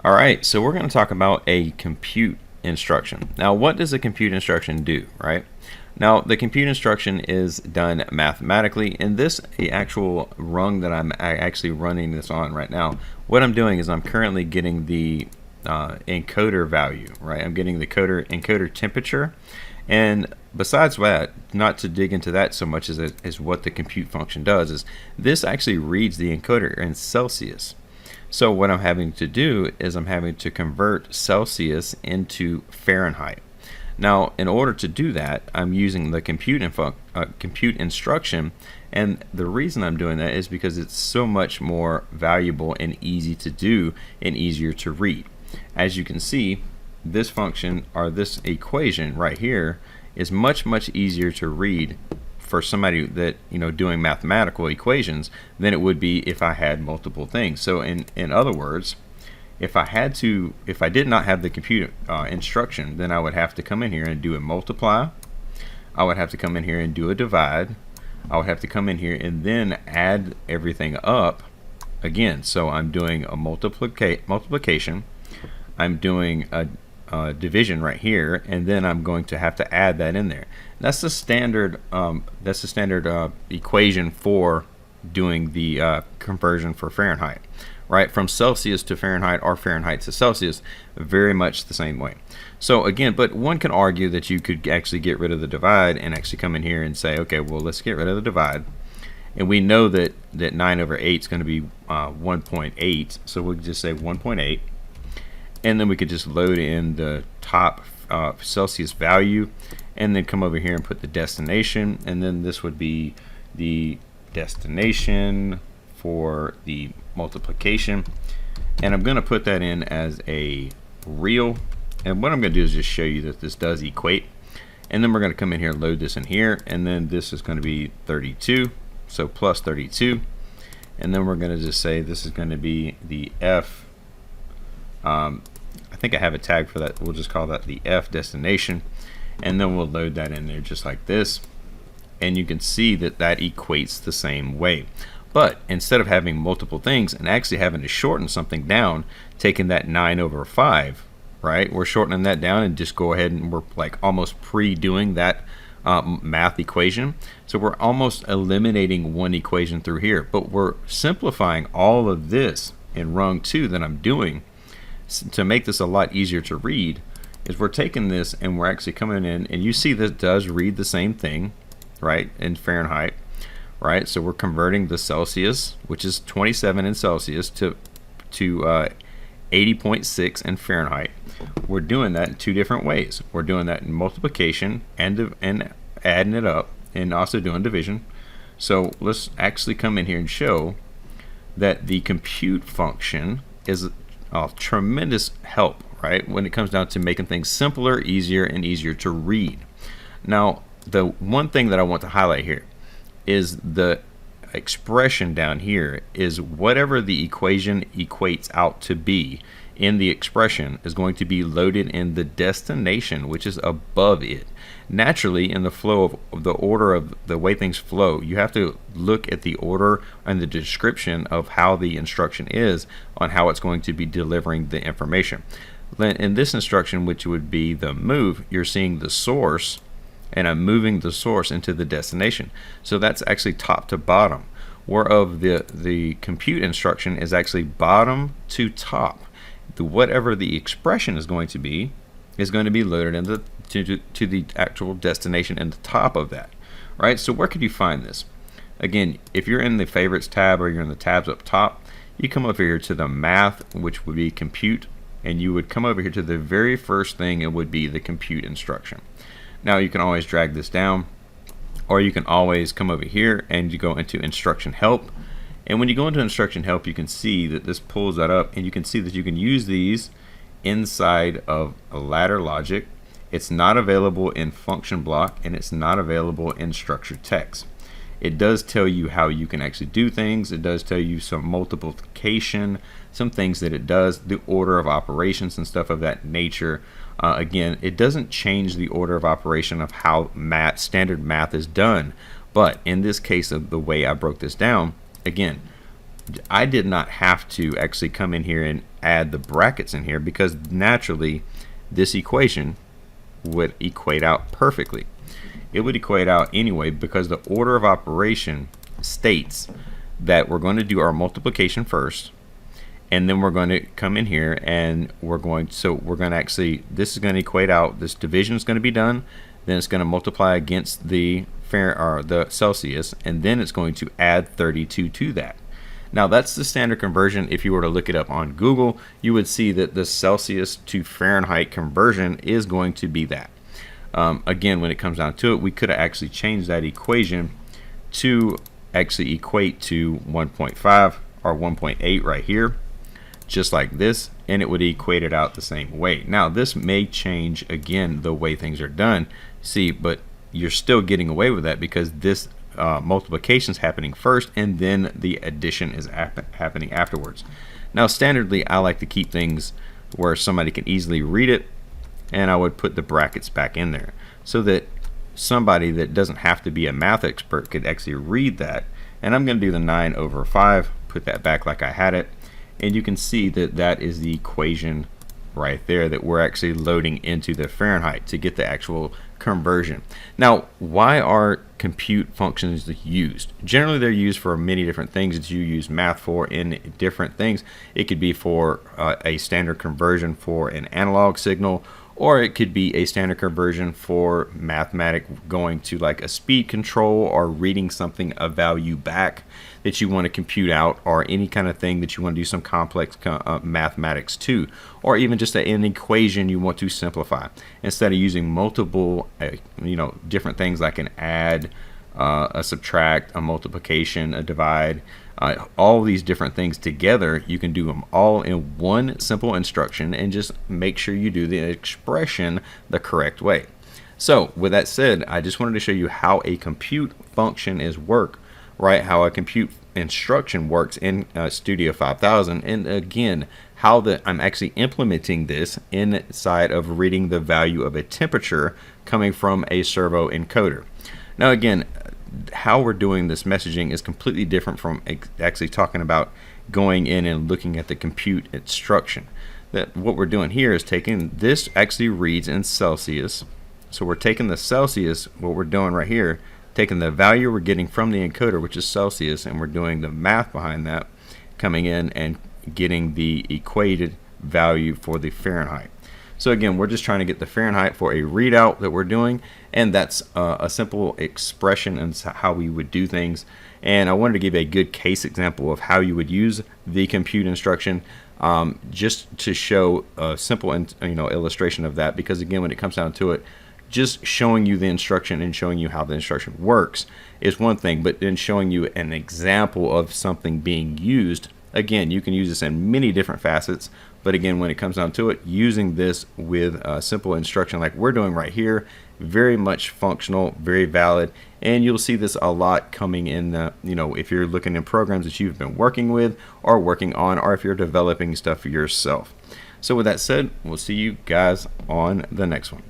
All right, so we're going to talk about a compute instruction. Now, what does a compute instruction do, right? Now, the compute instruction is done mathematically. In this actual rung that I'm actually running this on right now, what I'm doing is I'm currently getting the encoder value, right? I'm getting the encoder temperature. And besides that, not to dig into that so much as what the compute function does, is this actually reads the encoder in Celsius. So what I'm having to do is I'm having to convert Celsius into Fahrenheit. Now, in order to do that, I'm using the compute instruction, and the reason I'm doing that is because it's so much more valuable and easy to do and easier to read. As you can see, this function or this equation right here is much easier to read for somebody that doing mathematical equations than it would be if I had multiple things. So in other words, if I did not have the compute instruction, then I would have to come in here and do a multiply. I would have to come in here and do a divide. I would have to come in here and then add everything up again. So I'm doing a multiplication. I'm doing a division right here, and then I'm going to have to add that in there. That's the standard. Equation for doing the conversion for Fahrenheit, right? From Celsius to Fahrenheit or Fahrenheit to Celsius, very much the same way. So again, but one can argue that you could actually get rid of the divide and actually come in here and say, okay, well, let's get rid of the divide. And we know that 9 over 8 is going to be 1.8, so we'll just say 1.8. And then we could just load in the top Celsius value and then come over here and put the destination, and then this would be the destination for the multiplication, and I'm going to put that in as a real. And what I'm going to do is just show you that this does equate, and then we're going to come in here and load this in here, and then this is going to be 32, so plus 32, and then we're going to just say this is going to be the F. I think I have a tag for that. We'll just call that the F destination, and then we'll load that in there just like this, and you can see that that equates the same way. But instead of having multiple things and actually having to shorten something down, taking that 9 over 5, right, we're shortening that down and just go ahead and we're like almost pre-doing that math equation. So we're almost eliminating one equation through here, but we're simplifying all of this in rung 2 that I'm doing to make this a lot easier to read. Is we're taking this and we're actually coming in, and you see this does read the same thing, right, in Fahrenheit, right? So we're converting the Celsius, which is 27 in Celsius, to 80.6 in Fahrenheit. We're doing that in two different ways. We're doing that in multiplication and adding it up, and also doing division. So let's actually come in here and show that the compute function is a tremendous help, right, when it comes down to making things simpler, easier, and easier to read. Now, the one thing that I want to highlight here is the expression down here is whatever the equation equates out to be in the expression is going to be loaded in the destination, which is above it. Naturally, in the flow of the order of the way things flow, you have to look at the order and the description of how the instruction is on how it's going to be delivering the information. In this instruction, which would be the move, you're seeing the source, and I'm moving the source into the destination. So that's actually top to bottom, whereof the compute instruction is actually bottom to top. Whatever the expression is going to be loaded into to the actual destination and the top of that, right? So where could you find this? Again, if you're in the favorites tab or you're in the tabs up top, you come over here to the math, which would be compute, and you would come over here to the very first thing. It would be the compute instruction. Now you can always drag this down, or you can always come over here and you go into instruction help. And when you go into instruction help, you can see that this pulls that up, and you can see that you can use these inside of a ladder logic. It's not available in function block, and it's not available in structured text. It does tell you how you can actually do things. It does tell you some multiplication, some things that it does, the order of operations and stuff of that nature. Again, it doesn't change the order of operation of how standard math is done, but in this case of the way I broke this down, again, I did not have to actually come in here and add the brackets in here because naturally this equation would equate out perfectly. It would equate out anyway because the order of operation states that we're going to do our multiplication first, and then we're going to come in here and we're going to actually, this is going to equate out, this division is going to be done, then it's going to multiply against the Celsius, and then it's going to add 32 to that. Now that's the standard conversion. If you were to look it up on Google, you would see that the Celsius to Fahrenheit conversion is going to be that. Again, when it comes down to it, we could have actually changed that equation to actually equate to 1.5 or 1.8 right here, just like this, and it would equate it out the same way. Now this may change again the way things are done, see, but you're still getting away with that because this multiplication is happening first and then the addition is happening afterwards. Now standardly I like to keep things where somebody can easily read it, and I would put the brackets back in there so that somebody that doesn't have to be a math expert could actually read that. And I'm going to do the 9/5, put that back like I had it, and you can see that that is the equation right there that we're actually loading into the Fahrenheit to get the actual conversion. Now, why are compute functions used? Generally they're used for many different things that you use math for in different things. It could be for a standard conversion for an analog signal, or it could be a standard conversion for mathematic going to like a speed control or reading something a value back that you want to compute out, or any kind of thing that you want to do some complex mathematics to, or even just an equation you want to simplify. Instead of using multiple different things like an add, a subtract, a multiplication, a divide, all these different things together, you can do them all in one simple instruction and just make sure you do the expression the correct way. So with that said, I just wanted to show you how a compute function how a compute instruction works in Studio 5000, and again how I'm actually implementing this inside of reading the value of a temperature coming from a servo encoder. Now again, how we're doing this messaging is completely different from actually talking about going in and looking at the compute instruction. That what we're doing here is taking this, actually reads in Celsius, so we're taking the Celsius, what we're doing right here, taking the value we're getting from the encoder, which is Celsius, and we're doing the math behind that, coming in and getting the equated value for the Fahrenheit. So again, we're just trying to get the Fahrenheit for a readout that we're doing, and that's a simple expression and how we would do things. And I wanted to give a good case example of how you would use the compute instruction, just to show a simple illustration of that, because again, when it comes down to it, just showing you the instruction and showing you how the instruction works is one thing, but then showing you an example of something being used, again, you can use this in many different facets, but again, when it comes down to it, using this with a simple instruction like we're doing right here, very much functional, very valid, and you'll see this a lot coming in if you're looking in programs that you've been working with or working on, or if you're developing stuff for yourself. So with that said, we'll see you guys on the next one.